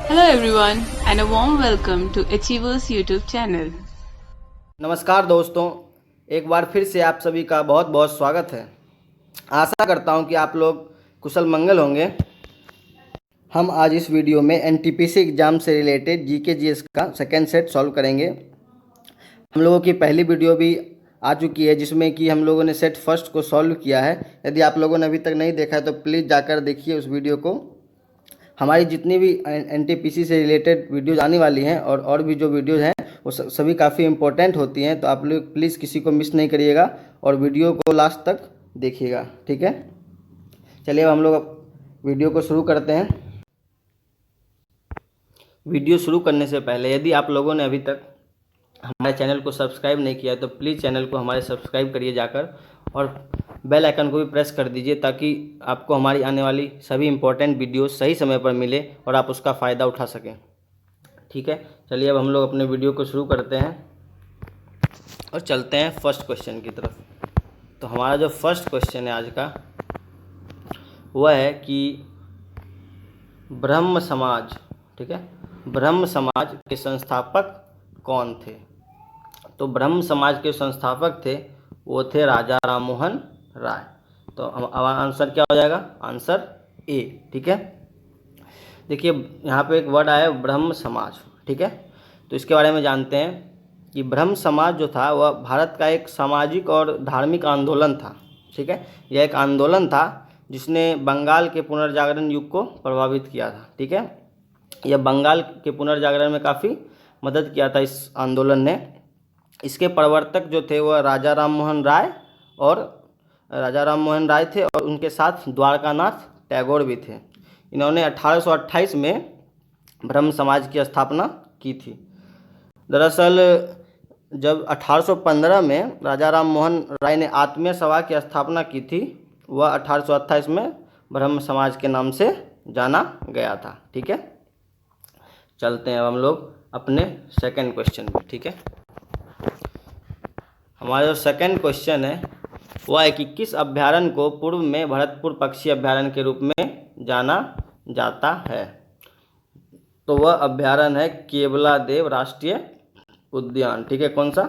Hello everyone and a warm welcome to Achievers YouTube channel. नमस्कार दोस्तों, एक बार फिर से आप सभी का बहुत बहुत स्वागत है। आशा करता हूं कि आप लोग कुशल मंगल होंगे। हम आज इस वीडियो में एनटीपीसी एग्ज़ाम से रिलेटेड जीके जीएस का सेकेंड सेट सॉल्व करेंगे। हम लोगों की पहली वीडियो भी आ चुकी है जिसमें कि हम लोगों ने सेट फर्स्ट को सॉल्व किया है। यदि आप लोगों ने अभी तक नहीं देखा है तो प्लीज़ जाकर देखिए उस वीडियो को। हमारी जितनी भी एनटीपीसी से रिलेटेड वीडियोज़ आने वाली हैं और भी जो वीडियोज़ हैं वो सभी काफ़ी इम्पोर्टेंट होती हैं, तो आप लोग प्लीज़ किसी को मिस नहीं करिएगा और वीडियो को लास्ट तक देखिएगा, ठीक है। चलिए अब हम लोग वीडियो को शुरू करते हैं। वीडियो शुरू करने से पहले यदि आप लोगों ने अभी तक हमारे चैनल को सब्सक्राइब नहीं किया तो प्लीज़ चैनल को हमारे सब्सक्राइब करिए जाकर और बेल आइकन को भी प्रेस कर दीजिए ताकि आपको हमारी आने वाली सभी इम्पोर्टेंट वीडियो सही समय पर मिले और आप उसका फ़ायदा उठा सकें, ठीक है। चलिए अब हम लोग अपने वीडियो को शुरू करते हैं और चलते हैं फर्स्ट क्वेश्चन की तरफ। तो हमारा जो फर्स्ट क्वेश्चन है आज का वह है कि ब्रह्म समाज, ठीक है, ब्रह्म समाज के संस्थापक कौन थे। तो ब्रह्म समाज के संस्थापक थे वो थे राजा राममोहन राय। तो हमारा आंसर क्या हो जाएगा, आंसर ए, ठीक है। देखिए यहाँ पे एक वर्ड आया ब्रह्म समाज, ठीक है। तो इसके बारे में जानते हैं कि ब्रह्म समाज जो था वह भारत का एक सामाजिक और धार्मिक आंदोलन था, ठीक है। यह एक आंदोलन था जिसने बंगाल के पुनर्जागरण युग को प्रभावित किया था, ठीक है। यह बंगाल के पुनर्जागरण में काफ़ी मदद किया था इस आंदोलन ने। इसके प्रवर्तक जो थे वह राजा राममोहन राय थे और उनके साथ द्वारकानाथ टैगोर भी थे। इन्होंने 1828 में ब्रह्म समाज की स्थापना की थी। दरअसल जब 1815 में राजा राममोहन राय ने आत्मीय सभा की स्थापना की थी वह 1828 में ब्रह्म समाज के नाम से जाना गया था, ठीक है। चलते हैं अब हम लोग अपने सेकंड क्वेश्चन पे, ठीक है। हमारा जो सेकंड क्वेश्चन है वह है कि किस अभ्यारण्य को पूर्व में भरतपुर पक्षी अभ्यारण्य के रूप में जाना जाता है। तो वह अभ्यारण्य है केवलादेव राष्ट्रीय उद्यान, ठीक है। कौन सा,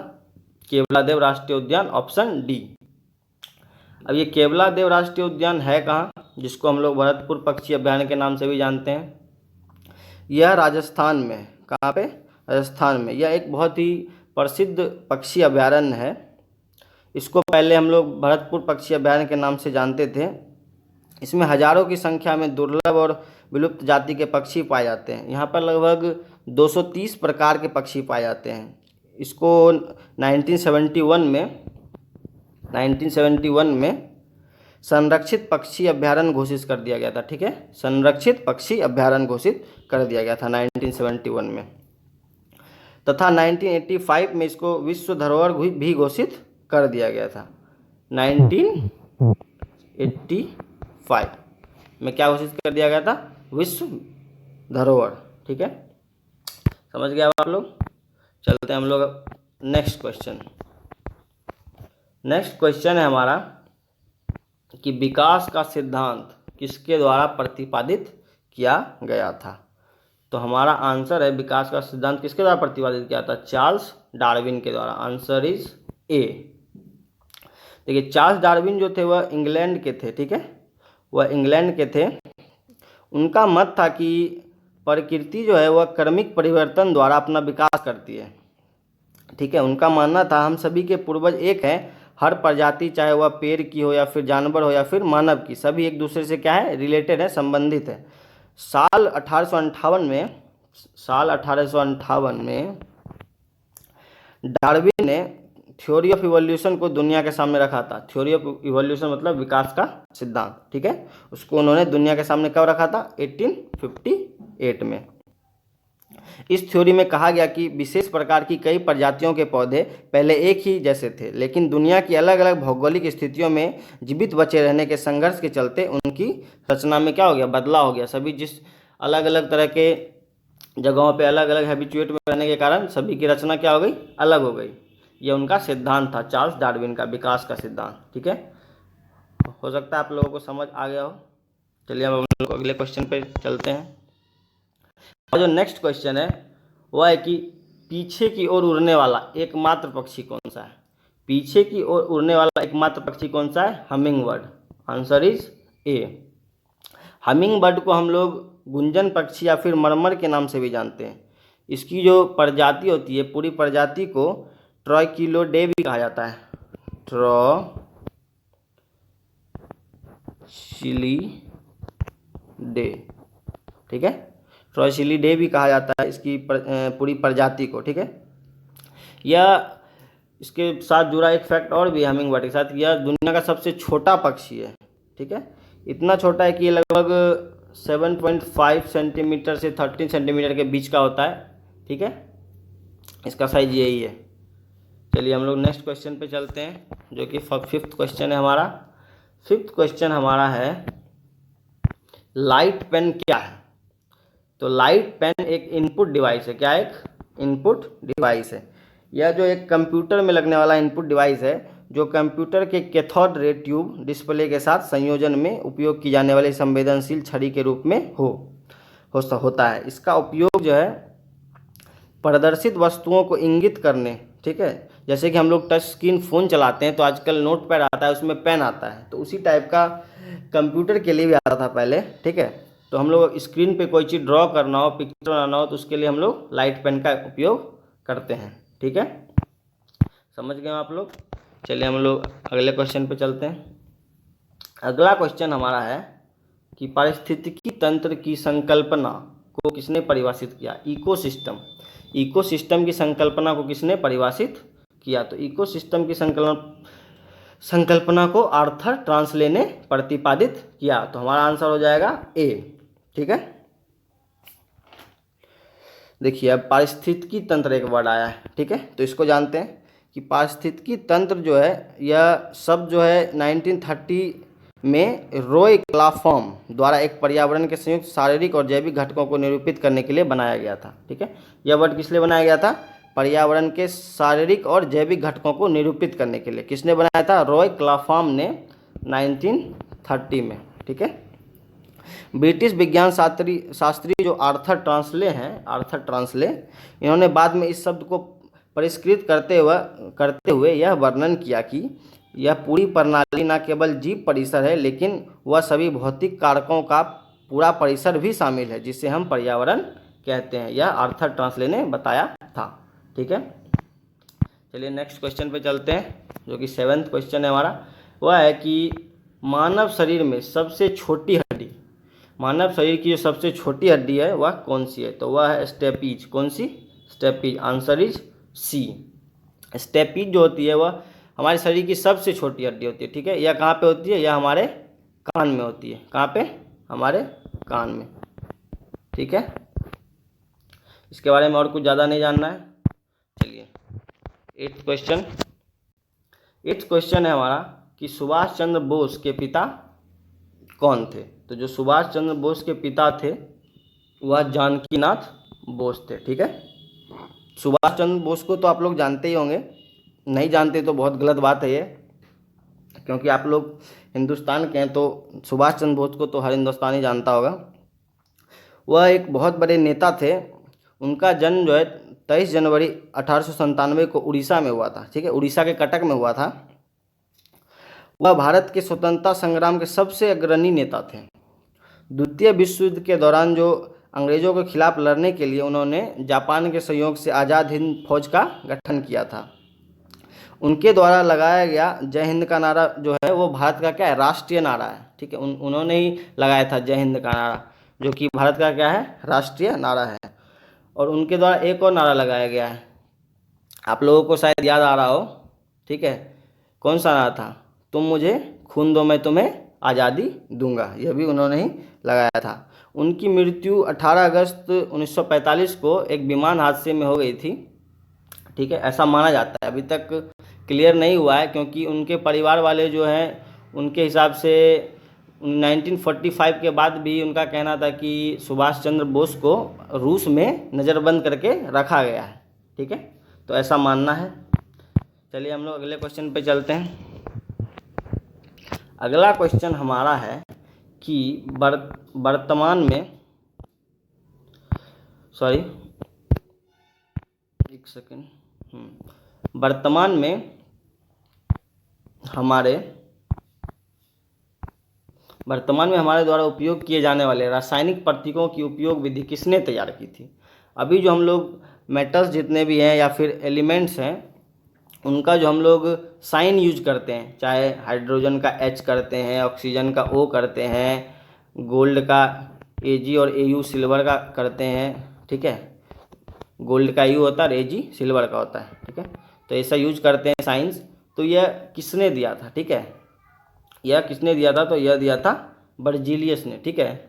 केवलादेव राष्ट्रीय उद्यान, ऑप्शन डी। अब ये केवलादेव राष्ट्रीय उद्यान है कहाँ, जिसको हम लोग भरतपुर पक्षी अभ्यारण्य के नाम से भी जानते हैं। यह राजस्थान में, कहाँ पे, राजस्थान में। यह एक बहुत ही प्रसिद्ध पक्षी अभ्यारण्य है। इसको पहले हम लोग भरतपुर पक्षी अभ्यारण्य के नाम से जानते थे। इसमें हजारों की संख्या में दुर्लभ और विलुप्त जाति के पक्षी पाए जाते हैं। यहाँ पर लगभग 230 प्रकार के पक्षी पाए जाते हैं। इसको 1971 में संरक्षित पक्षी अभ्यारण्य घोषित कर दिया गया था, ठीक है। संरक्षित पक्षी अभ्यारण्य घोषित कर दिया गया था 1971 में। तथा 1985 में इसको विश्व धरोहर भी घोषित कर दिया गया था। 1985 में क्या घोषित कर दिया गया था, विश्व धरोहर, ठीक है। समझ गए आप लोग। चलते हैं हम लोग नेक्स्ट क्वेश्चन। नेक्स्ट क्वेश्चन है हमारा कि विकास का सिद्धांत किसके द्वारा प्रतिपादित किया गया था। तो हमारा आंसर है विकास का सिद्धांत किसके द्वारा प्रतिपादित किया था, चार्ल्स डार्विन के द्वारा। Answer is a. देखिए चार्ल्स डार्विन जो थे वह इंग्लैंड के थे, ठीक है, वह इंग्लैंड के थे। उनका मत था कि प्रकृति जो है वह क्रमिक परिवर्तन द्वारा अपना विकास करती है, ठीक है। उनका मानना था हम सभी के पूर्वज एक हैं। हर प्रजाति चाहे वह पेड़ की हो या फिर जानवर हो या फिर मानव की, सभी एक दूसरे से क्या है, रिलेटेड है, संबंधित है। साल 1858 में डार्विन ने थ्योरी ऑफ इवोल्यूशन को दुनिया के सामने रखा था। थ्योरी ऑफ इवोल्यूशन मतलब विकास का सिद्धांत, ठीक है। उसको उन्होंने दुनिया के सामने कब रखा था, 1858 में। इस थ्योरी में कहा गया कि विशेष प्रकार की कई प्रजातियों के पौधे पहले एक ही जैसे थे, लेकिन दुनिया की अलग अलग भौगोलिक स्थितियों में जीवित बचे रहने के संघर्ष के चलते उनकी रचना में क्या हो गया, बदलाव हो गया। सभी जिस अलग अलग तरह के जगहों पे अलग अलग हैबिचुएट में रहने के कारण सभी की रचना क्या हो गई, अलग हो गई। ये उनका सिद्धांत था, चार्ल्स डार्विन का विकास का सिद्धांत, ठीक है। हो सकता है आप लोगों को समझ आ गया हो। चलिए हम लोग अगले क्वेश्चन पे चलते हैं। जो नेक्स्ट क्वेश्चन है वह है कि पीछे की ओर उड़ने वाला एकमात्र पक्षी कौन सा है? पीछे की ओर उड़ने वाला एकमात्र पक्षी कौन सा है? Humming bird. Answer is a. Humming bird को हम लोग गुंजन पक्षी या फिर मरमर के नाम से भी जानते हैं। इसकी जो प्रजाति होती है, पूरी प्रजाति को ट्राइकिलोडे भी कहा जाता है। ट्राइसिलिडे, ठीक है, ट्राइसिलिडे भी कहा जाता है इसकी पूरी प्रजाति को, ठीक है। यह इसके साथ जुड़ा एक फैक्ट और भी है हमिंग बर्ड के साथ, यह दुनिया का सबसे छोटा पक्षी है, ठीक है। इतना छोटा है कि ये लगभग 7.5 सेंटीमीटर से 13 सेंटीमीटर के बीच का होता है, ठीक है। इसका साइज यही है। चलिए हम लोग नेक्स्ट क्वेश्चन पे चलते हैं, जो कि फिफ्थ क्वेश्चन है हमारा। फिफ्थ क्वेश्चन हमारा है लाइट पेन क्या है? तो लाइट पेन एक इनपुट डिवाइस है। क्या? एक इनपुट डिवाइस है। यह जो एक कंप्यूटर में लगने वाला इनपुट डिवाइस है, जो कंप्यूटर के कैथोड रे ट्यूब डिस्प्ले के साथ संयोजन में उपयोग की जाने वाली संवेदनशील छड़ी के रूप में होता है। इसका उपयोग जो है प्रदर्शित वस्तुओं को इंगित करने, ठीक है, जैसे कि हम लोग टच स्क्रीन फ़ोन चलाते हैं तो आजकल नोट पैड आता है, उसमें पेन आता है, तो उसी टाइप का कंप्यूटर के लिए भी आता था पहले, ठीक है। तो हम लोग स्क्रीन पे कोई चीज़ ड्रॉ करना हो, पिक्चर बनाना हो, तो उसके लिए हम लोग लाइट पेन का उपयोग करते हैं, ठीक है। समझ गए आप लोग? चलिए हम लोग अगले क्वेश्चन पे चलते हैं। अगला क्वेश्चन हमारा है कि पारिस्थितिकी तंत्र की संकल्पना को किसने परिभाषित किया? इकोसिस्टम। इकोसिस्टम की संकल्पना को किसने परिभाषित किया? तो इकोसिस्टम की संकल्पना को आर्थर ट्रांसले ने प्रतिपादित किया। तो हमारा आंसर हो जाएगा ए, ठीक है। देखिए अब पारिस्थितिकी तंत्र एक वर्ड आया है, ठीक है, तो इसको जानते हैं कि पारिस्थितिकी तंत्र जो है, यह सब जो है 1930 में रॉय क्लाफॉर्म द्वारा एक पर्यावरण के संयुक्त शारीरिक और जैविक घटकों को निरूपित करने के लिए बनाया गया था, ठीक है। यह वर्ड किस लिए बनाया गया था? पर्यावरण के शारीरिक और जैविक घटकों को निरूपित करने के लिए। किसने बनाया था? रॉय क्लाफॉर्म ने 1930 में, ठीक है। ब्रिटिश विज्ञान शास्त्री जो आर्थर ट्रांसले, इन्होंने बाद में इस शब्द को परिष्कृत करते हुए यह वर्णन किया कि यह पूरी प्रणाली न केवल जीव परिसर है, लेकिन वह सभी भौतिक कारकों का पूरा परिसर भी शामिल है, जिसे हम पर्यावरण कहते हैं। यह आर्थर ट्रांसले ने बताया था, ठीक है। चलिए नेक्स्ट क्वेश्चन पे चलते हैं, जो कि 7th क्वेश्चन है हमारा। वह है कि मानव शरीर में सबसे छोटी हड्डी, मानव शरीर की जो सबसे छोटी हड्डी है वह कौन सी है? तो वह है स्टेपीज। कौन सी? Steppes. Answer is C. Steppes जो होती है वह हमारे शरीर की सबसे छोटी हड्डी होती है, ठीक है। यह कहाँ पे होती है? यह हमारे कान में होती है। कहाँ पे? हमारे कान में, ठीक है। इसके बारे में और कुछ ज़्यादा नहीं जानना है। चलिए 8th क्वेश्चन है हमारा कि सुभाष चंद्र बोस के पिता कौन थे? तो जो सुभाष चंद्र बोस के पिता थे वह जानकीनाथ बोस थे, ठीक है। सुभाष चंद्र बोस को तो आप लोग जानते ही होंगे, नहीं जानते तो बहुत गलत बात है ये, क्योंकि आप लोग हिंदुस्तान के हैं तो सुभाष चंद्र बोस को तो हर हिंदुस्तानी जानता होगा। वह एक बहुत बड़े नेता थे। उनका जन्म जो है 23 जनवरी 1897 को उड़ीसा में हुआ था, ठीक है, उड़ीसा के कटक में हुआ था। वह भारत के स्वतंत्रता संग्राम के सबसे अग्रणी नेता थे। द्वितीय विश्व युद्ध के दौरान जो अंग्रेजों के खिलाफ लड़ने के लिए उन्होंने जापान के सहयोग से आज़ाद हिंद फौज का गठन किया था। उनके द्वारा लगाया गया जय हिंद का नारा जो है वो भारत का क्या है? राष्ट्रीय नारा है, ठीक है। उन्होंने ही लगाया था जय हिंद का नारा, जो कि भारत का क्या है? राष्ट्रीय नारा है। और उनके द्वारा एक और नारा लगाया गया है, आप लोगों को शायद याद आ रहा हो, ठीक है। कौन सा नारा था? तुम मुझे खून दो मैं तुम्हें आज़ादी दूंगा। यह भी उन्होंने ही लगाया था। उनकी मृत्यु 18 अगस्त 1945 को एक विमान हादसे में हो गई थी, ठीक है, ऐसा माना जाता है। अभी तक क्लियर नहीं हुआ है, क्योंकि उनके परिवार वाले जो हैं उनके हिसाब से 1945 के बाद भी उनका कहना था कि सुभाष चंद्र बोस को रूस में नज़रबंद करके रखा गया है, ठीक है, तो ऐसा मानना है। चलिए हम लोग अगले क्वेश्चन पे चलते हैं। अगला क्वेश्चन हमारा है कि वर्तमान में सॉरी एक सेकेंड, वर्तमान में हमारे द्वारा उपयोग किए जाने वाले रासायनिक प्रतीकों की उपयोग विधि किसने तैयार की थी? अभी जो हम लोग मेटल्स जितने भी हैं या फिर एलिमेंट्स हैं, उनका जो हम लोग साइन यूज करते हैं, चाहे हाइड्रोजन का H करते हैं, ऑक्सीजन का O करते हैं, गोल्ड का Ag और Au सिल्वर का करते हैं, ठीक है, गोल्ड का U होता है और Ag सिल्वर का होता है, ठीक है, तो ऐसा यूज करते हैं साइंस। तो यह किसने दिया था? ठीक है, यह किसने दिया था? तो यह दिया था बर्जीलियस ने, ठीक है,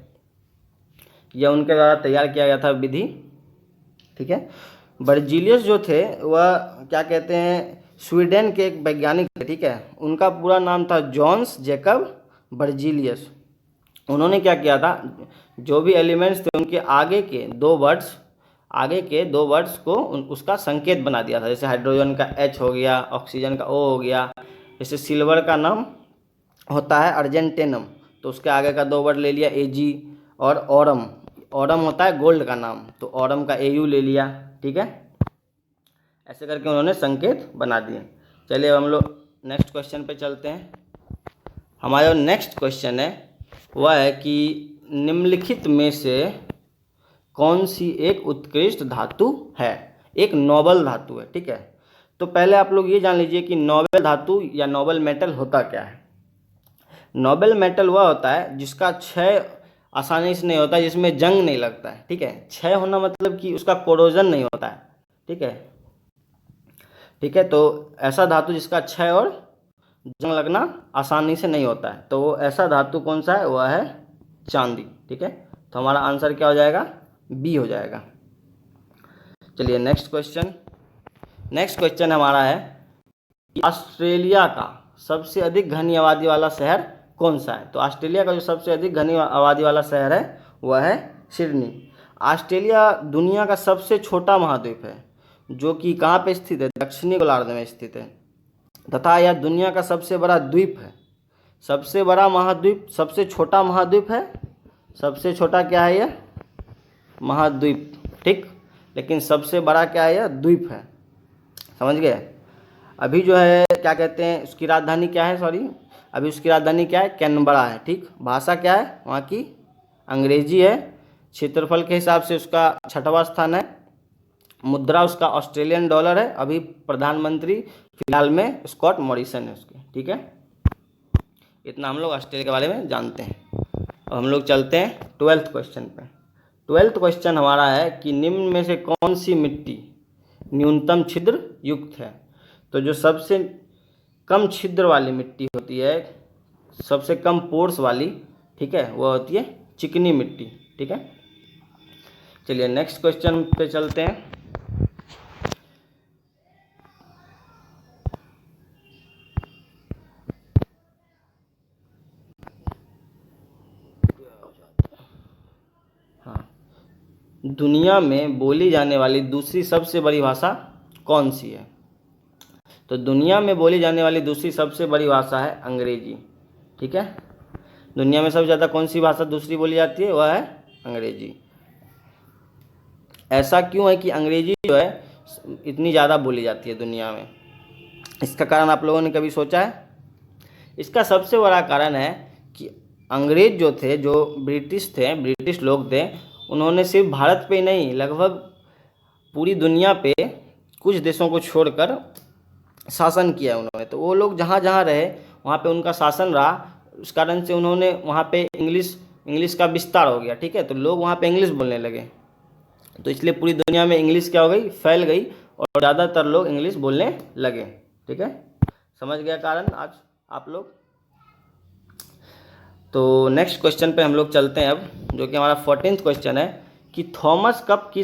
यह उनके द्वारा तैयार किया गया था विधि, ठीक है। बर्जीलियस जो थे वह क्या कहते हैं, स्वीडन के एक वैज्ञानिक थे, ठीक है, उनका पूरा नाम था जॉन्स जैकब बर्जीलियस। उन्होंने क्या किया था, जो भी एलिमेंट्स थे उनके आगे के दो वर्ड्स को उसका संकेत बना दिया था। जैसे हाइड्रोजन का H हो गया, ऑक्सीजन का O हो गया, जैसे सिल्वर का नाम होता है अर्जेंटेनम, तो उसके आगे का 2 वर्ड ले लिया Ag, और ऑरम होता है गोल्ड का नाम, तो ऑरम का Au ले लिया, ठीक है। ऐसे करके उन्होंने संकेत बना दिए। चलिए अब हम लोग नेक्स्ट क्वेश्चन पे चलते हैं। हमारा जो नेक्स्ट क्वेश्चन है वह है कि निम्नलिखित में से कौन सी एक उत्कृष्ट धातु है? एक नोबल धातु है, ठीक है। तो पहले आप लोग ये जान लीजिए कि नोबल धातु या नोबल मेटल होता क्या है। नोबल मेटल वह होता है जिसका क्षय आसानी से नहीं होता, जिसमें जंग नहीं लगता है, ठीक है। क्षय होना मतलब कि उसका कोरोजन नहीं होता है, ठीक है, ठीक है। तो ऐसा धातु जिसका क्षय और जंग लगना आसानी से नहीं होता है, तो वो ऐसा धातु कौन सा है? वह है चांदी, ठीक है। तो हमारा आंसर क्या हो जाएगा? बी हो जाएगा। चलिए नेक्स्ट क्वेश्चन हमारा है कि ऑस्ट्रेलिया का सबसे अधिक घनी आबादी वाला शहर कौन सा है? तो ऑस्ट्रेलिया का जो सबसे अधिक घनी आबादी वाला शहर है वह है सिडनी। ऑस्ट्रेलिया दुनिया का सबसे छोटा महाद्वीप है, जो कि कहाँ पे स्थित है? दक्षिणी गोलार्ध में स्थित है, तथा यह दुनिया का सबसे बड़ा द्वीप है। सबसे बड़ा महाद्वीप सबसे छोटा महाद्वीप है, सबसे छोटा क्या है? यह महाद्वीप, ठीक, लेकिन सबसे बड़ा क्या है? यह द्वीप है, समझ गए। अभी जो है क्या कहते हैं, उसकी राजधानी क्या है? सॉरी, अभी उसकी राजधानी क्या है? कैनबरा है, ठीक। भाषा क्या है वहाँ की? अंग्रेजी है। क्षेत्रफल के हिसाब से उसका 6वां स्थान है। मुद्रा उसका ऑस्ट्रेलियन डॉलर है। अभी प्रधानमंत्री फिलहाल में स्कॉट मॉरिसन है उसके, ठीक है। इतना हम लोग ऑस्ट्रेलिया के बारे में जानते हैं। अब हम लोग चलते हैं 12th क्वेश्चन पे। 12th क्वेश्चन हमारा है कि निम्न में से कौन सी मिट्टी न्यूनतम छिद्र युक्त है? तो जो सबसे कम छिद्र वाली मिट्टी होती है, सबसे कम पोर्स वाली, ठीक है, वह होती है चिकनी मिट्टी, ठीक है। चलिए नेक्स्ट क्वेश्चन पे चलते हैं। हाँ, दुनिया में बोली जाने वाली दूसरी सबसे बड़ी भाषा कौन सी है? तो दुनिया में बोली जाने वाली दूसरी सबसे बड़ी भाषा है अंग्रेजी, ठीक है। दुनिया में सबसे ज़्यादा कौन सी भाषा दूसरी बोली जाती है? वह है अंग्रेजी। ऐसा क्यों है कि अंग्रेजी जो है इतनी ज़्यादा बोली जाती है दुनिया में? इसका कारण आप लोगों ने कभी सोचा है? इसका सबसे बड़ा कारण है कि अंग्रेज जो थे, जो ब्रिटिश लोग थे, उन्होंने सिर्फ भारत पे नहीं, लगभग पूरी दुनिया पे कुछ देशों को छोड़कर शासन किया उन्होंने। तो वो लोग जहाँ जहाँ रहे वहाँ पे उनका शासन रहा, उस कारण से उन्होंने वहाँ पे इंग्लिश का विस्तार हो गया, ठीक है। तो लोग वहाँ पे इंग्लिश बोलने लगे, तो इसलिए पूरी दुनिया में इंग्लिश क्या हो गई? फैल गई, और ज़्यादातर लोग इंग्लिश बोलने लगे, ठीक है। समझ गया कारण आज आप लोग? तो नेक्स्ट क्वेश्चन पे हम लोग चलते हैं अब, जो कि हमारा 14th क्वेश्चन है कि थॉमस कप जो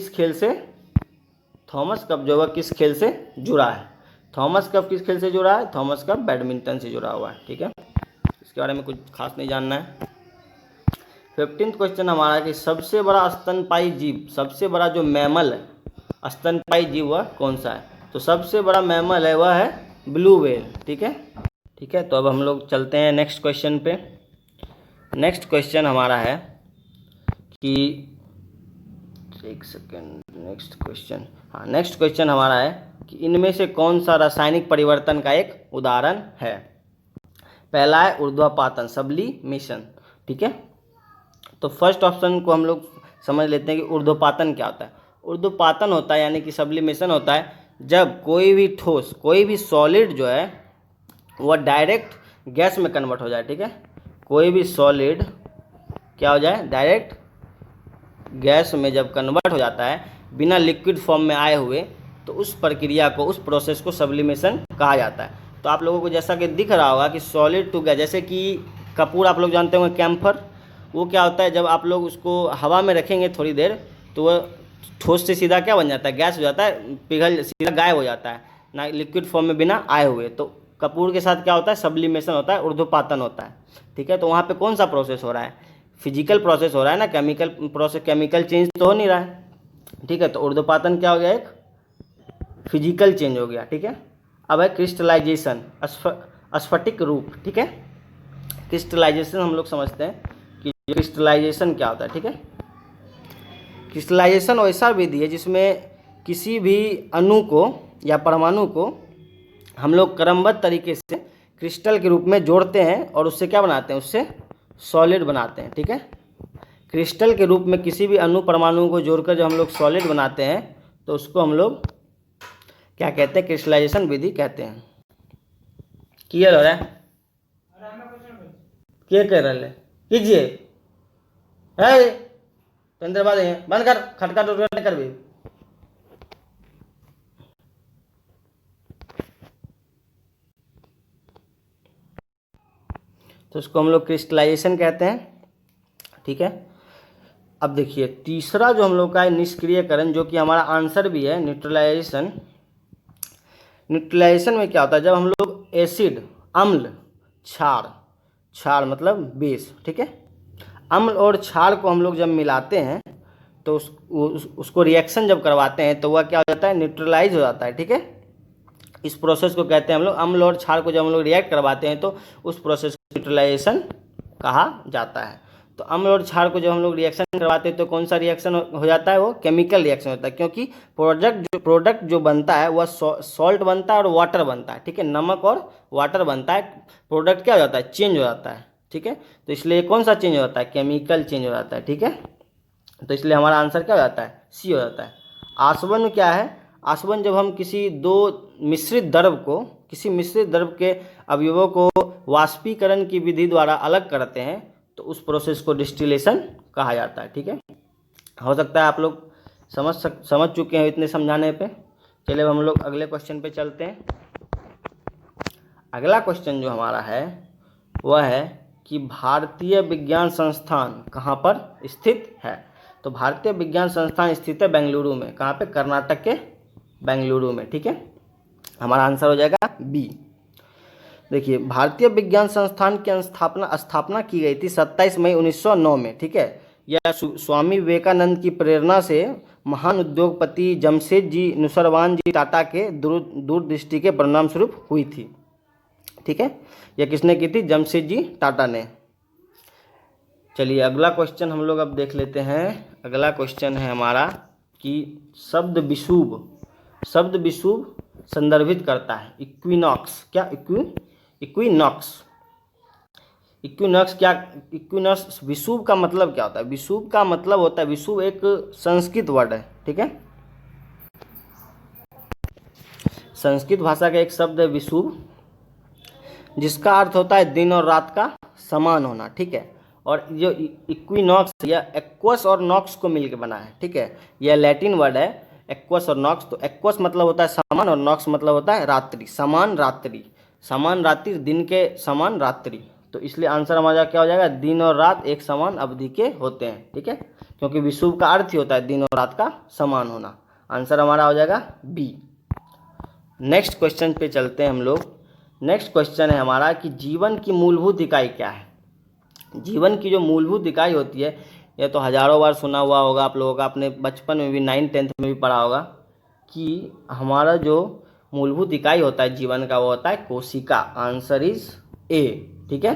है किस खेल से जुड़ा है? थॉमस कप किस खेल से जुड़ा है? थॉमस कप बैडमिंटन से जुड़ा हुआ है, ठीक है। इसके बारे में कुछ खास नहीं जानना है। 15th क्वेश्चन हमारा है कि सबसे बड़ा स्तनपायी जीव, सबसे बड़ा जो मैमल है स्तनपायी जीव, वह कौन सा है? तो सबसे बड़ा मैमल है वह है ब्लू व्हेल, ठीक है, ठीक है। तो अब हम लोग चलते हैं नेक्स्ट क्वेश्चन पे। नेक्स्ट क्वेश्चन हमारा है कि एक सेकेंड, नेक्स्ट क्वेश्चन। हाँ, नेक्स्ट क्वेश्चन हमारा है कि इनमें से कौन सा रासायनिक परिवर्तन का एक उदाहरण है। पहला है ऊर्ध्वपातन, सब्लिमेशन। ठीक है, तो फर्स्ट ऑप्शन को हम लोग समझ लेते हैं कि ऊर्ध्वपातन क्या होता है। ऊर्ध्वपातन होता है यानी कि सब्लिमेशन होता है जब कोई भी ठोस, कोई भी सॉलिड जो है वह डायरेक्ट गैस में कन्वर्ट हो जाए। ठीक है, कोई भी सॉलिड क्या हो जाए, डायरेक्ट गैस में जब कन्वर्ट हो जाता है बिना लिक्विड फॉर्म में आए हुए, तो उस प्रक्रिया को, उस प्रोसेस को सब्लिमेशन कहा जाता है। तो आप लोगों को जैसा कि दिख रहा होगा कि सॉलिड टू गैस, जैसे कि कपूर आप लोग जानते होंगे, कैम्फर, वो क्या होता है जब आप लोग उसको हवा में रखेंगे थोड़ी देर तो वह ठोस से सीधा क्या बन जाता है, गैस हो जाता है, पिघल सीधा गायब हो जाता है, ना लिक्विड फॉर्म में बिना आए हुए। तो कपूर के साथ क्या होता है, सब्लिमेशन होता है, ऊर्ध्वपातन होता है। ठीक है, तो वहाँ पे कौन सा प्रोसेस हो रहा है, फिजिकल प्रोसेस हो रहा है ना, केमिकल प्रोसेस, केमिकल चेंज तो हो नहीं रहा है। ठीक है, तो ऊर्ध्वपातन क्या हो गया, एक फिजिकल चेंज हो गया। ठीक है, अब है क्रिस्टलाइजेशन, स्फटिक रूप। ठीक है, क्रिस्टलाइजेशन हम लोग समझते हैं कि क्रिस्टलाइजेशन क्या होता है। ठीक है, क्रिस्टलाइजेशन वैसा विधि है जिसमें किसी भी अणु को या परमाणु को हम लोग क्रमबद्ध तरीके से क्रिस्टल के रूप में जोड़ते हैं और उससे क्या बनाते हैं, उससे सॉलिड बनाते हैं। ठीक है, क्रिस्टल के रूप में किसी भी अणु परमाणु को जोड़कर जब हम लोग सॉलिड बनाते हैं तो उसको हम लोग क्या कहते हैं, क्रिस्टलाइजेशन विधि कहते हैं। क्लियर हो रहा है, क्या कह रहे कीजिए है तो अंदर बात है, बंद कर, खटका टुटका कर भी। तो उसको हम लोग क्रिस्टलाइजेशन कहते हैं। ठीक है, अब देखिए तीसरा जो हम लोग का है निष्क्रियकरण, जो कि हमारा आंसर भी है, न्यूट्रलाइजेशन। न्यूट्रलाइजेशन में क्या होता है, जब हम लोग एसिड, अम्ल, क्षार, क्षार मतलब बेस, ठीक है, अम्ल और क्षार को हम लोग जब मिलाते हैं तो उसको रिएक्शन जब करवाते हैं तो वह क्या हो जाता है, न्यूट्रलाइज हो जाता है। ठीक है, इस प्रोसेस को कहते हैं हम लोग, अम्ल और क्षार को जब हम लोग रिएक्ट करवाते हैं तो उस प्रोसेस को न्यूट्रलाइजेशन कहा जाता है। तो अम्ल और क्षार को जब हम लोग रिएक्शन करवाते हैं तो कौन सा रिएक्शन हो जाता है, वो केमिकल रिएक्शन होता है, क्योंकि प्रोडक्ट जो बनता है वह सॉल्ट बनता है और वाटर बनता है। ठीक है, नमक और वाटर बनता है, प्रोडक्ट क्या हो जाता है, चेंज हो जाता है। ठीक है, तो इसलिए कौन सा चेंज हो जाता है, केमिकल चेंज हो जाता है। ठीक है, तो इसलिए हमारा आंसर क्या हो जाता है, सी हो जाता है। आसवन क्या है, आसवन जब हम किसी दो मिश्रित द्रव को, किसी मिश्रित द्रव के अवयवों को वाष्पीकरण की विधि द्वारा अलग करते हैं तो उस प्रोसेस को डिस्टिलेशन कहा जाता है। ठीक है, हो सकता है आप लोग समझ चुके हैं इतने समझाने पे। चलिए अब हम लोग अगले क्वेश्चन पे चलते हैं। अगला क्वेश्चन जो हमारा है वह है कि भारतीय विज्ञान संस्थान कहाँ पर स्थित है। तो भारतीय विज्ञान संस्थान स्थित है बेंगलुरु में। कहाँ पे, कर्नाटक के बेंगलुरु में। ठीक है, हमारा आंसर हो जाएगा बी। देखिए भारतीय विज्ञान संस्थान की स्थापना की गई थी 27 मई 1909 में। ठीक है, यह स्वामी विवेकानंद की प्रेरणा से महान उद्योगपति जमशेदजी नुसरवान जी टाटा के दूरदृष्टि के परिणाम स्वरूप हुई थी। ठीक है, यह किसने की थी, जमशेदजी टाटा ने। चलिए अगला क्वेश्चन हम लोग अब देख लेते हैं। अगला क्वेश्चन है हमारा कि शब्द विषुव संदर्भित करता है इक्विनॉक्स। क्या, इक्विनॉक्स क्या, इक्विनॉक्स विषुव का मतलब क्या होता है, विषुव का मतलब होता है, विषुव एक संस्कृत वर्ड है। ठीक है, संस्कृत भाषा का एक शब्द है विषुव, जिसका अर्थ होता है दिन और रात का समान होना। ठीक है, और जो इक्विनॉक्स यह एक्वस और नॉक्स को मिलकर बना है। ठीक है, यह लैटिन वर्ड है एक्वस और नॉक्स। तो एक्वस मतलब होता है समान और नॉक्स मतलब होता है रात्रि, समान रात्रि, दिन के समान रात्रि। तो इसलिए आंसर हमारा क्या हो जाएगा, दिन और रात एक समान अवधि के होते हैं। ठीक है, क्योंकि विषुव का अर्थ ही होता है दिन और रात का समान होना। आंसर हमारा हो जाएगा बी। नेक्स्ट क्वेश्चन पे चलते हैं हम लोग। नेक्स्ट क्वेश्चन है हमारा कि जीवन की मूलभूत इकाई क्या है। जीवन की जो मूलभूत इकाई होती है, यह तो हजारों बार सुना हुआ होगा आप लोगों का, अपने बचपन में भी 9th-10th में भी पढ़ा होगा कि हमारा जो मूलभूत इकाई होता है जीवन का वो होता है कोशिका। Answer is a. ठीक है,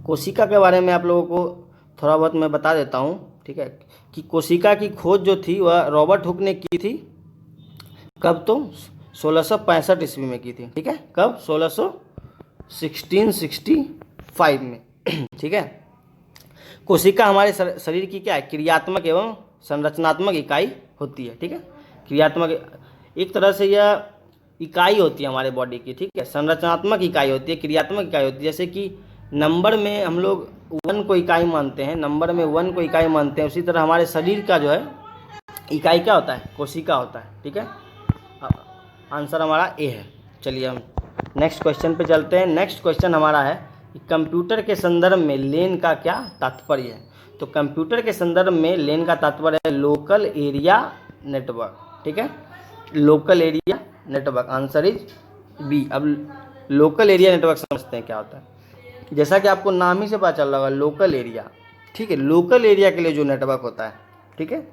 कोशिका के बारे में आप लोगों को थोड़ा बहुत मैं बता देता हूँ। ठीक है, कि कोशिका की खोज जो थी वह रॉबर्ट हुक ने की थी। कब? तो 1665 ईस्वी में की थी। ठीक है, कब? 1665 में। ठीक है। कोशिका हमारे शरीर की क्या है? क्रियात्मक एवं संरचनात्मक इकाई होती है। ठीक है, क्रियात्मक एक तरह से यह इकाई होती है हमारे बॉडी की। ठीक है, संरचनात्मक इकाई होती है, क्रियात्मक इकाई होती है। जैसे कि नंबर में हम लोग 1 को इकाई मानते हैं, नंबर में 1 को इकाई मानते हैं, उसी तरह हमारे शरीर का जो है इकाई क्या होता है? कोशिका होता है। ठीक है, आंसर हमारा ए है। चलिए हम नेक्स्ट क्वेश्चन पे चलते हैं। नेक्स्ट क्वेश्चन हमारा है कि कंप्यूटर के संदर्भ में लेन का क्या तात्पर्य है? तो कंप्यूटर के संदर्भ में लेन का तात्पर्य है लोकल एरिया नेटवर्क। ठीक है, local area network, answer is B. अब लोकल एरिया नेटवर्क समझते हैं क्या होता है। जैसा कि आपको नाम ही से पता चल रहा होगा, लोकल एरिया। ठीक है, लोकल एरिया के लिए जो नेटवर्क होता है, ठीक है,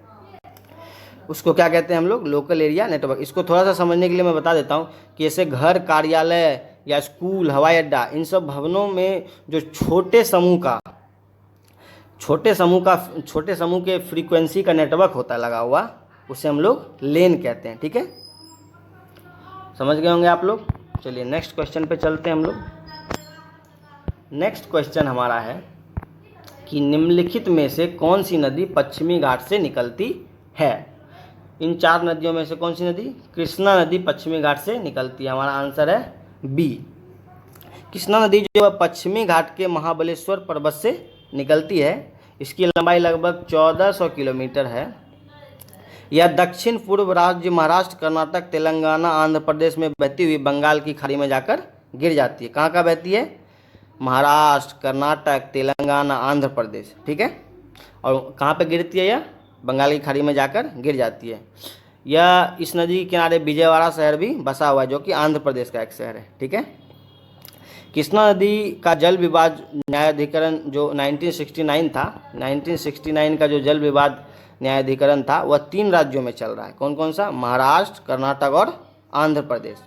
उसको क्या कहते हैं हम लोग? Local area network. इसको थोड़ा सा समझने के लिए मैं बता देता हूँ कि ऐसे घर, कार्यालय या स्कूल, हवाई अड्डा, इन सब भवनों में जो छोटे समूह के फ्रीक्वेंसी का नेटवर्क होता है लगा हुआ, उसे हम लोग लेन कहते हैं। ठीक है, समझ गए होंगे आप लोग। चलिए नेक्स्ट क्वेश्चन पे चलते हैं हम लोग। नेक्स्ट क्वेश्चन हमारा है कि निम्नलिखित में से कौन सी नदी पश्चिमी घाट से निकलती है? इन 4 नदियों में से कौन सी नदी? कृष्णा नदी पश्चिमी घाट से निकलती है। हमारा आंसर है बी। कृष्णा नदी जो है पश्चिमी घाट के महाबलेश्वर पर्वत से निकलती है। इसकी लंबाई लगभग 1400 किलोमीटर है। यह दक्षिण पूर्व राज्य महाराष्ट्र, कर्नाटक, तेलंगाना, आंध्र प्रदेश में बहती हुई बंगाल की खाड़ी में जाकर गिर जाती है। कहाँ कहाँ बहती है? महाराष्ट्र, कर्नाटक, तेलंगाना, आंध्र प्रदेश। ठीक है, और कहाँ पे गिरती है? यह बंगाल की खाड़ी में जाकर गिर जाती है। यह इस नदी के किनारे विजयवाड़ा शहर भी बसा हुआ है, जो कि आंध्र प्रदेश का एक शहर है। ठीक है, कृष्णा नदी का जल विवाद न्यायाधिकरण जो 1969 था, 1969 का जो जल विवाद न्यायाधिकरण था, वह 3 राज्यों में चल रहा है। कौन कौन सा? महाराष्ट्र, कर्नाटक और आंध्र प्रदेश।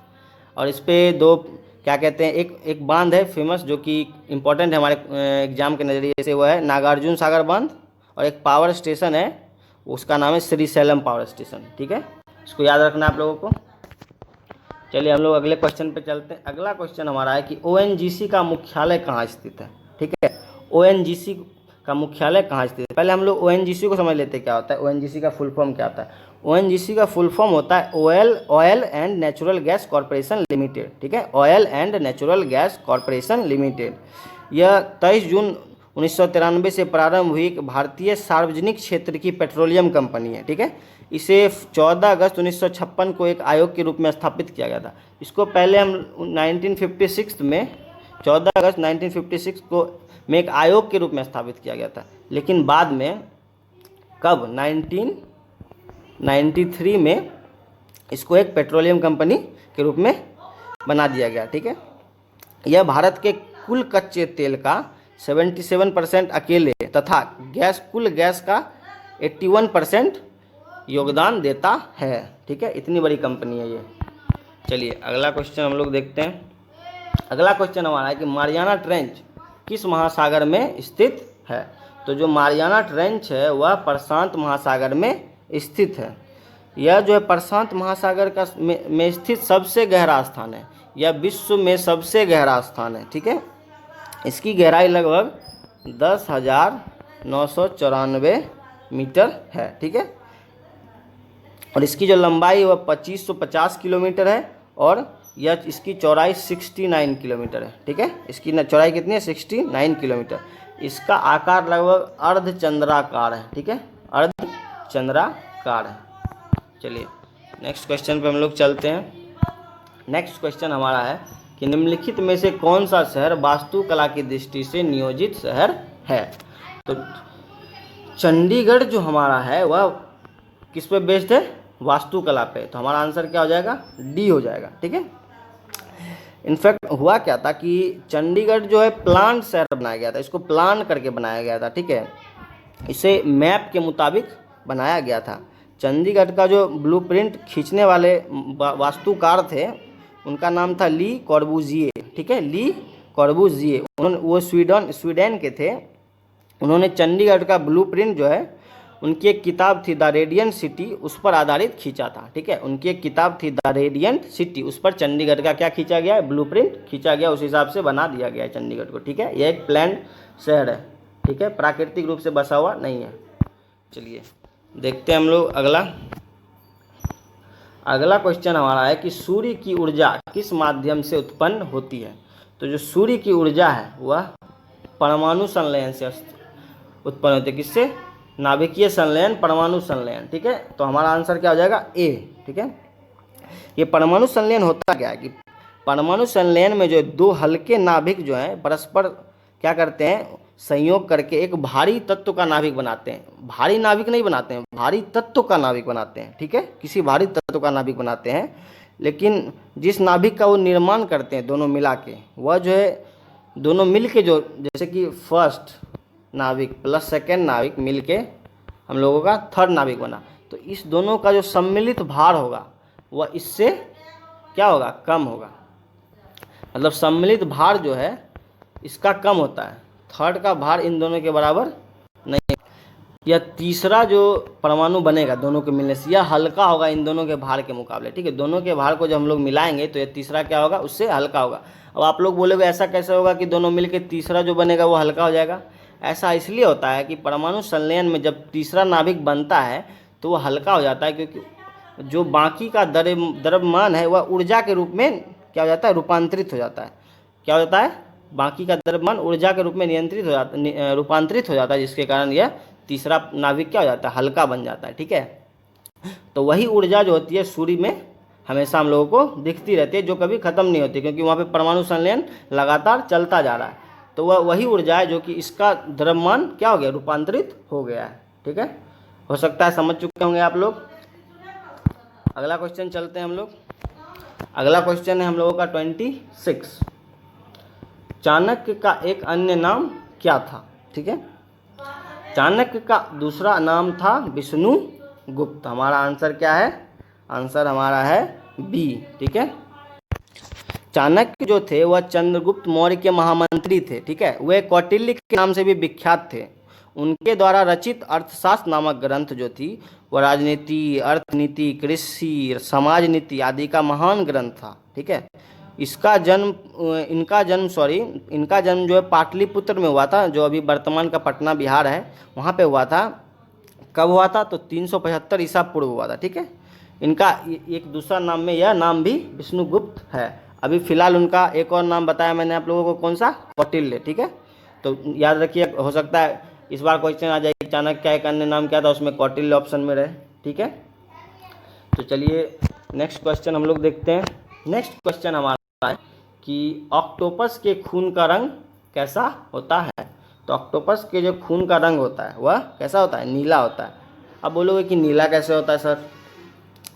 और इस पे 2 क्या कहते हैं, एक बांध है फेमस, जो कि इम्पोर्टेंट है हमारे एग्जाम के नज़रिए से, वह है नागार्जुन सागर बांध। और एक पावर स्टेशन है, उसका नाम है श्रीशैलम पावर स्टेशन। ठीक है, इसको याद रखना आप लोगों को। चलिए हम लोग अगले क्वेश्चन पे चलते हैं। अगला क्वेश्चन हमारा है कि ONGC का मुख्यालय कहाँ स्थित है? ठीक है, ONGC का मुख्यालय कहाँ स्थित है? पहले हम लोग ONGC को समझ लेते हैं क्या होता है। ONGC का फुल फॉर्म क्या होता है? ONGC का फुल फॉर्म होता है oil and natural gas corporation limited. ठीक है, oil and natural gas corporation limited. यह 23 जून 1993 से प्रारंभ हुई एक भारतीय सार्वजनिक क्षेत्र की पेट्रोलियम कंपनी है। ठीक है, इसे 14 अगस्त 1956 को एक आयोग के रूप में स्थापित किया गया था। इसको पहले हम 1956 में 14 अगस्त 1956 को में एक आयोग के रूप में स्थापित किया गया था। लेकिन बाद में कब? 1993 में इसको एक पेट्रोलियम कंपनी के रूप में बना दिया गया। ठीक है, यह भारत के कुल कच्चे तेल का 77% अकेले तथा कुल गैस का 81% योगदान देता है। ठीक है, इतनी बड़ी कंपनी है ये। चलिए अगला क्वेश्चन हम लोग देखते हैं। अगला क्वेश्चन हमारा है कि मारियाना ट्रेंच किस महासागर में स्थित है? तो जो मारियाना ट्रेंच है वह प्रशांत महासागर में स्थित है। यह जो है प्रशांत महासागर का में स्थित सबसे गहरा स्थान है। यह विश्व में सबसे गहरा स्थान है। ठीक है, इसकी गहराई लगभग 10,994 मीटर है। ठीक है, और इसकी जो लंबाई वह 2550 किलोमीटर है और यह इसकी चौड़ाई 69 किलोमीटर है। ठीक है, इसकी चौड़ाई कितनी है? 69 किलोमीटर। इसका आकार लगभग अर्धचंद्राकार है। ठीक है, अर्धचंद्राकार है। चलिए नेक्स्ट क्वेश्चन पे हम लोग चलते हैं। नेक्स्ट क्वेश्चन हमारा है कि निम्नलिखित में से कौन सा शहर वास्तुकला की दृष्टि से नियोजित शहर है? तो चंडीगढ़ जो हमारा है वह किस पे बेस्ड है? वास्तुकला पे। तो हमारा आंसर क्या हो जाएगा? डी हो जाएगा। ठीक है, इनफैक्ट हुआ क्या था कि चंडीगढ़ जो है प्लान शहर बनाया गया था। इसको प्लान करके बनाया गया था। ठीक है, इसे मैप के मुताबिक बनाया गया था। चंडीगढ़ का जो ब्लूप्रिंट खींचने वाले वास्तुकार थे उनका नाम था ली कॉर्बुजिए। ठीक है, ली कॉर्बुजिए। वो स्वीडन के थे। उन्होंने चंडीगढ़ का ब्लूप्रिंट जो है उनकी एक किताब थी द रेडियंट सिटी, उस पर आधारित खींचा था। ठीक है, उनकी एक किताब थी द रेडियंट सिटी, उस पर चंडीगढ़ का क्या खींचा गया है, ब्लूप्रिंट खींचा गया, उस हिसाब से बना दिया गया है चंडीगढ़ को। ठीक है, यह एक प्लान शहर है। ठीक है, प्राकृतिक रूप से बसा हुआ नहीं है। चलिए देखते हैं हम लोग अगला क्वेश्चन हमारा है कि सूर्य की ऊर्जा किस माध्यम से उत्पन्न होती है। तो जो सूर्य की ऊर्जा है वह परमाणु संलयन से उत्पन्न होती है। किससे? नाभिकीय संलयन, परमाणु संलयन। ठीक है, तो हमारा आंसर क्या हो जाएगा, ए। ठीक है, ये परमाणु संलयन होता क्या है कि परमाणु संलयन में जो दो हल्के नाभिक जो हैं परस्पर क्या करते हैं, संयोग करके एक भारी तत्व का नाभिक बनाते हैं। भारी नाभिक नहीं बनाते हैं, भारी तत्व का नाभिक बनाते हैं। ठीक है, किसी भारी तत्व का नाभिक बनाते हैं, लेकिन जिस नाभिक का वो निर्माण करते हैं दोनों मिला के, वह जो है दोनों मिल के जो, जैसे कि फर्स्ट नाभिक प्लस सेकेंड नाभिक मिल के हम लोगों का थर्ड नाभिक बना, तो इस दोनों का जो सम्मिलित भार होगा वह इससे क्या होगा, कम होगा। मतलब सम्मिलित भार जो है इसका कम होता है, थर्ड का भार इन दोनों के बराबर नहीं। या तीसरा जो परमाणु बनेगा दोनों के मिलने से, यह हल्का होगा इन दोनों के भार के मुकाबले। ठीक है, दोनों के भार को जब हम लोग मिलाएंगे तो यह तीसरा क्या होगा, उससे हल्का होगा। अब आप लोग बोलोगे ऐसा कैसे होगा कि दोनों मिलके तीसरा जो बनेगा वो हल्का हो जाएगा। ऐसा इसलिए होता है कि परमाणु संलयन में जब तीसरा नाभिक बनता है तो वह हल्का हो जाता है, क्योंकि जो बाकी का द्रव्यमान है वह ऊर्जा के रूप में क्या हो जाता है, रूपांतरित हो जाता है। क्या हो जाता है, बाकी का द्रव्यमान ऊर्जा के रूप में रूपांतरित हो जाता है, जिसके कारण यह तीसरा नाभिक क्या हो जाता है, हल्का बन जाता है। ठीक है, तो वही ऊर्जा जो होती है सूर्य में हमेशा हम लोगों को दिखती रहती है, जो कभी खत्म नहीं होती, क्योंकि वहाँ पे परमाणु संलयन लगातार चलता जा रहा है। तो वह वही ऊर्जा है जो कि इसका द्रव्यमान क्या हो गया, रूपांतरित हो गया है। ठीक है, हो सकता है समझ चुके होंगे आप लोग। अगला क्वेश्चन चलते हैं हम लोग। अगला क्वेश्चन है हम लोगों का 26। चाणक्य का एक अन्य नाम क्या था। ठीक है, चाणक्य का दूसरा नाम था विष्णुगुप्त। हमारा आंसर क्या है, आंसर हमारा है बी। ठीक है, चाणक्य जो थे वह चंद्रगुप्त मौर्य के महामंत्री थे। ठीक है, वे कौटिल्य के नाम से भी विख्यात थे। उनके द्वारा रचित अर्थशास्त्र नामक ग्रंथ जो थी वह राजनीति, अर्थनीति, कृषि, समाज नीति आदि का महान ग्रंथ था। ठीक है, इनका जन्म जो है पाटलिपुत्र में हुआ था, जो अभी वर्तमान का पटना बिहार है, वहाँ पे हुआ था। कब हुआ था, तो 375 ईसा पूर्व हुआ था। ठीक है, इनका एक दूसरा नाम में यह नाम भी विष्णुगुप्त है। अभी फिलहाल उनका एक और नाम बताया मैंने आप लोगों को, कौन सा, कौटिल्य। ठीक है, तो याद रखिए, हो सकता है इस बार क्वेश्चन आ जाए चाणक्य का एक अन्य नाम क्या था, उसमें कौटिल्य ऑप्शन में रहे। ठीक है, तो चलिए नेक्स्ट क्वेश्चन हम लोग देखते हैं। नेक्स्ट क्वेश्चन हमारा है कि ऑक्टोपस के खून का रंग कैसा होता है। तो ऑक्टोपस के जो खून का रंग होता है वह कैसा होता है, नीला होता है। अब बोलोगे कि नीला कैसे होता है सर,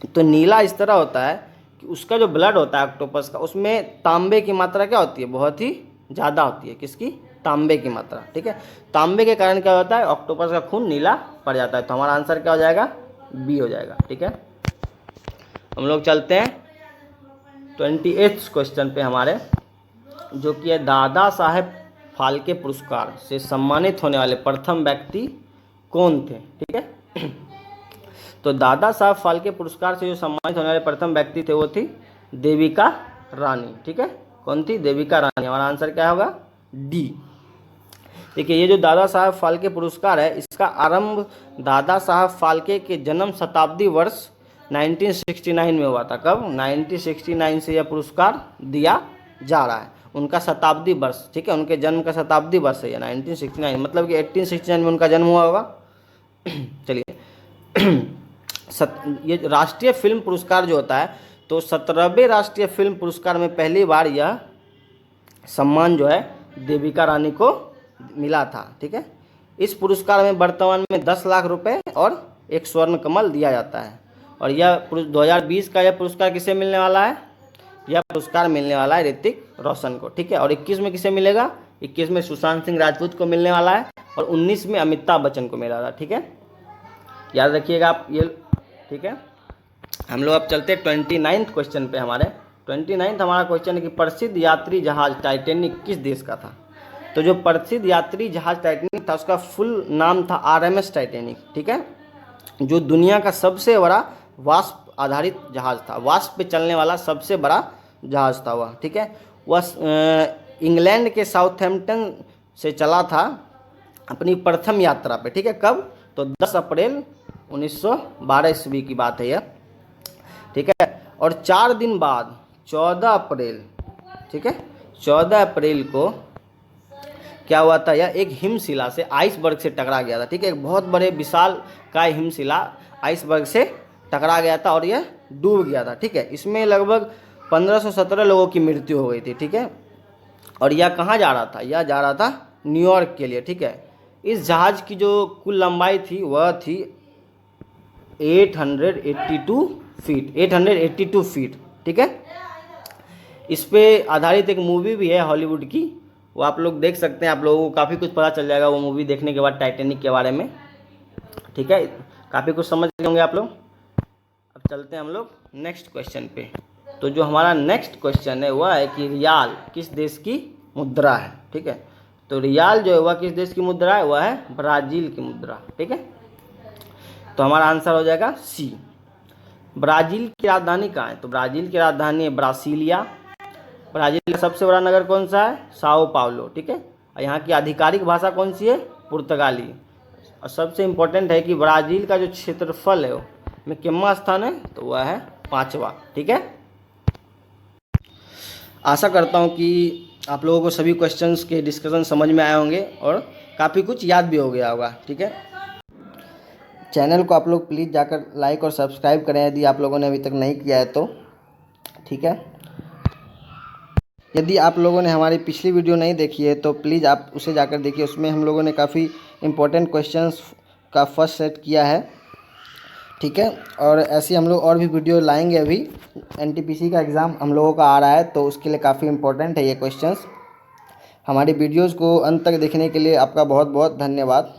तो नीला इस तरह होता है कि उसका जो ब्लड होता है ऑक्टोपस का, उसमें तांबे की मात्रा क्या होती है, बहुत ही ज़्यादा होती है। किसकी, तांबे की मात्रा। ठीक है, तांबे के कारण क्या होता है, ऑक्टोपस का खून नीला पड़ जाता है। तो हमारा आंसर क्या हो जाएगा, बी हो जाएगा। ठीक है, हम लोग चलते हैं 28 क्वेश्चन पे हमारे, जो कि है दादा साहेब फाल्के पुरस्कार से सम्मानित होने वाले प्रथम व्यक्ति कौन थे। ठीक है, तो दादा साहब फाल्के पुरस्कार से जो सम्मानित होने वाले प्रथम व्यक्ति थे वो थी देविका रानी। ठीक है, कौन थी, देविका रानी। हमारा आंसर क्या होगा, डी। देखिए, ये जो दादा साहब फाल्के पुरस्कार है, इसका आरंभ दादा साहब फाल्के के जन्म शताब्दी वर्ष 1969 में हुआ था। कब, 1969 से यह पुरस्कार दिया जा रहा है, उनका शताब्दी वर्ष। ठीक है, उनके जन्म का शताब्दी वर्ष है 1969, मतलब कि 1869 में उनका जन्म हुआ होगा। चलिए, ये राष्ट्रीय फिल्म पुरस्कार जो होता है, तो 17वें राष्ट्रीय फिल्म पुरस्कार में पहली बार यह सम्मान जो है देविका रानी को मिला था। ठीक है, इस पुरस्कार में वर्तमान में 10 लाख रुपए और एक स्वर्ण कमल दिया जाता है। और यह 2020 का यह पुरस्कार किसे मिलने वाला है, यह पुरस्कार मिलने वाला है ऋतिक रोशन को। ठीक है, और 21 में किसे मिलेगा, 21 में सुशांत सिंह राजपूत को मिलने वाला है, और 19 में अमिताभ बच्चन को मिला था। ठीक है, याद रखिएगा आप ये। ठीक है, हम लोग अब चलते हैं 29th क्वेश्चन पे हमारे। 29th हमारा क्वेश्चन है कि प्रसिद्ध यात्री जहाज टाइटैनिक किस देश का था। तो जो प्रसिद्ध यात्री जहाज टाइटैनिक था उसका फुल नाम था RMS टाइटैनिक, ठीक है, जो दुनिया का सबसे बड़ा वाष्प आधारित जहाज था, वाष्प पे चलने वाला सबसे बड़ा जहाज था वह, ठीक है। वह इंग्लैंड के साउथहैम्पटन से चला था अपनी प्रथम यात्रा पे, ठीक है। कब? तो 10 अप्रैल 1912 ईस्वी की बात है यह, ठीक है। और 4 दिन बाद 14 अप्रैल, ठीक है, 14 अप्रैल को क्या हुआ था, यह एक हिमशिला से, आइसबर्ग से टकरा गया था, ठीक है। एक बहुत बड़े विशाल काय हिमशिला आइसबर्ग से टकरा गया था और यह डूब गया था, ठीक है। इसमें लगभग 1517 लोगों की मृत्यु हो गई थी, ठीक है। और यह कहाँ जा रहा था? यह जा रहा था न्यूयॉर्क के लिए, ठीक है। इस जहाज़ की जो कुल लंबाई थी वह थी 882 फीट, ठीक है। इस पे आधारित एक मूवी भी है हॉलीवुड की, वो आप लोग देख सकते हैं, आप लोगों को काफ़ी कुछ पता चल जाएगा वो मूवी देखने के बाद टाइटैनिक के बारे में, ठीक है। काफ़ी कुछ समझ गए होंगे आप लोग। अब चलते हैं हम लोग नेक्स्ट क्वेश्चन पे। तो जो हमारा नेक्स्ट क्वेश्चन है वह है कि रियाल किस देश की मुद्रा है, ठीक है। तो रियाल जो है वह किस देश की मुद्रा है? वह है ब्राज़ील की मुद्रा, ठीक है। तो हमारा आंसर हो जाएगा सी। ब्राज़ील की राजधानी कहाँ है? तो ब्राज़ील की राजधानी है ब्रासिलिया। ब्राज़ील का सबसे बड़ा नगर कौन सा है? साओ पाउलो, ठीक है। और यहाँ की आधिकारिक भाषा कौन सी है? पुर्तगाली। और सबसे इम्पोर्टेंट है कि ब्राज़ील का जो क्षेत्रफल है में कितना स्थान है? तो वह है 5वां, ठीक है। आशा करता हूँ कि आप लोगों को सभी क्वेश्चंस के डिस्कशन समझ में आए होंगे और काफ़ी कुछ याद भी हो गया होगा, ठीक है। चैनल को आप लोग प्लीज़ जाकर लाइक और सब्सक्राइब करें यदि आप लोगों ने अभी तक नहीं किया है तो, ठीक है। यदि आप लोगों ने हमारी पिछली वीडियो नहीं देखी है तो प्लीज़ आप उसे जाकर देखिए, उसमें हम लोगों ने काफ़ी इम्पोर्टेंट क्वेश्चंस का फर्स्ट सेट किया है, ठीक है। और ऐसे हम लोग और भी वीडियो लाएंगे। अभी NTPC का एग्ज़ाम हम लोगों का आ रहा है तो उसके लिए काफ़ी इम्पोर्टेंट है ये क्वेश्चंस। हमारी वीडियोज़ को अंत तक देखने के लिए आपका बहुत बहुत धन्यवाद।